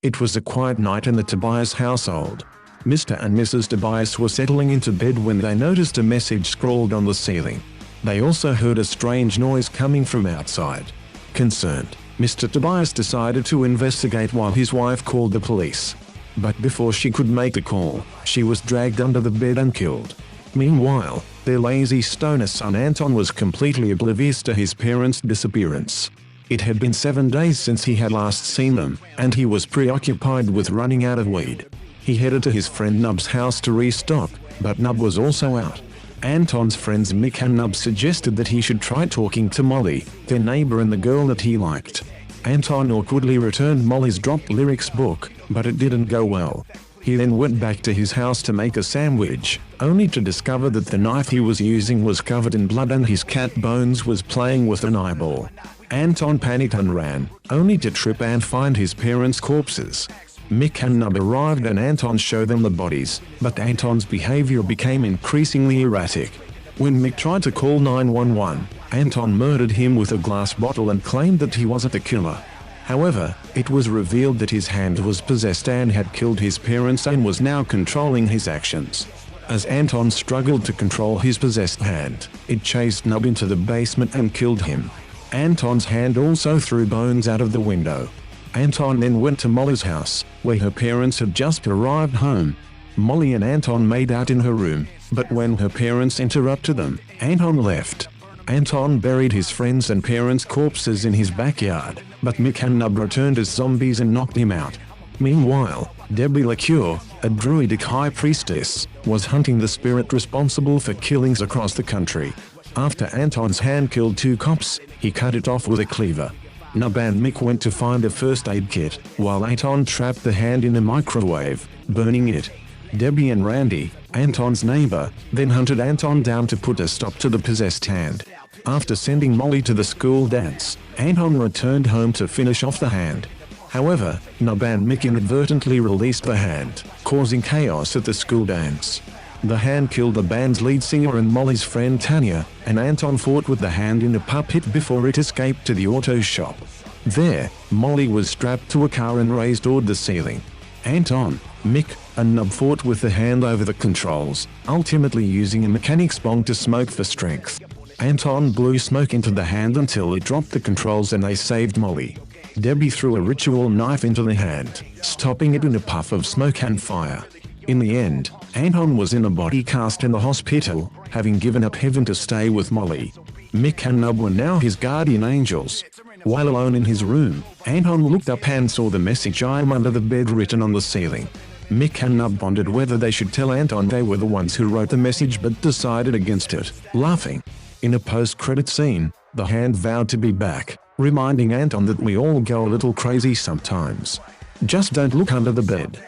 It was a quiet night in the Tobias household. Mr. and Mrs. Tobias were settling into bed when they noticed a message scrawled on the ceiling. They also heard a strange noise coming from outside. Concerned, Mr. Tobias decided to investigate while his wife called the police. But before she could make the call, she was dragged under the bed and killed. Meanwhile, their lazy stoner son Anton was completely oblivious to his parents' disappearance. It had been 7 days since he had last seen them, and he was preoccupied with running out of weed. He headed to his friend Pnub's house to restock, but Pnub was also out. Anton's friends Mick and Pnub suggested that he should try talking to Molly, their neighbor and the girl that he liked. Anton awkwardly returned Molly's dropped lyrics book, but it didn't go well. He then went back to his house to make a sandwich, only to discover that the knife he was using was covered in blood and his cat Bones was playing with an eyeball. Anton panicked and ran, only to trip and find his parents' corpses. Mick and Pnub arrived and Anton showed them the bodies, but Anton's behavior became increasingly erratic. When Mick tried to call 911, Anton murdered him with a glass bottle and claimed that he wasn't the killer. However, it was revealed that his hand was possessed and had killed his parents and was now controlling his actions. As Anton struggled to control his possessed hand, it chased Pnub into the basement and killed him. Anton's hand also threw Bones out of the window. Anton then went to Molly's house, where her parents had just arrived home. Molly and Anton made out in her room, but when her parents interrupted them, Anton left. Anton buried his friends' and parents' corpses in his backyard, but Mick and Pnub returned as zombies and knocked him out. Meanwhile, Debbie LaCure, a druidic high priestess, was hunting the spirit responsible for killings across the country. After Anton's hand killed 2 cops, he cut it off with a cleaver. Pnub and Mick went to find a first aid kit, while Anton trapped the hand in a microwave, burning it. Debbie and Randy, Anton's neighbor, then hunted Anton down to put a stop to the possessed hand. After sending Molly to the school dance, Anton returned home to finish off the hand. However, Pnub and Mick inadvertently released the hand, causing chaos at the school dance. The hand killed the band's lead singer and Molly's friend Tanya, and Anton fought with the hand in a pub pit before it escaped to the auto shop. There, Molly was strapped to a car and raised toward the ceiling. Anton, Mick, and Pnub fought with the hand over the controls, ultimately using a mechanic's bong to smoke for strength. Anton blew smoke into the hand until it dropped the controls and they saved Molly. Debbie threw a ritual knife into the hand, stopping it in a puff of smoke and fire. In the end, Anton was in a body cast in the hospital, having given up heaven to stay with Molly. Mick and Pnub were now his guardian angels. While alone in his room, Anton looked up and saw the message "I am under the bed" written on the ceiling. Mick and Pnub pondered whether they should tell Anton they were the ones who wrote the message but decided against it, laughing. In a post-credit scene, the hand vowed to be back, reminding Anton that we all go a little crazy sometimes. Just don't look under the bed.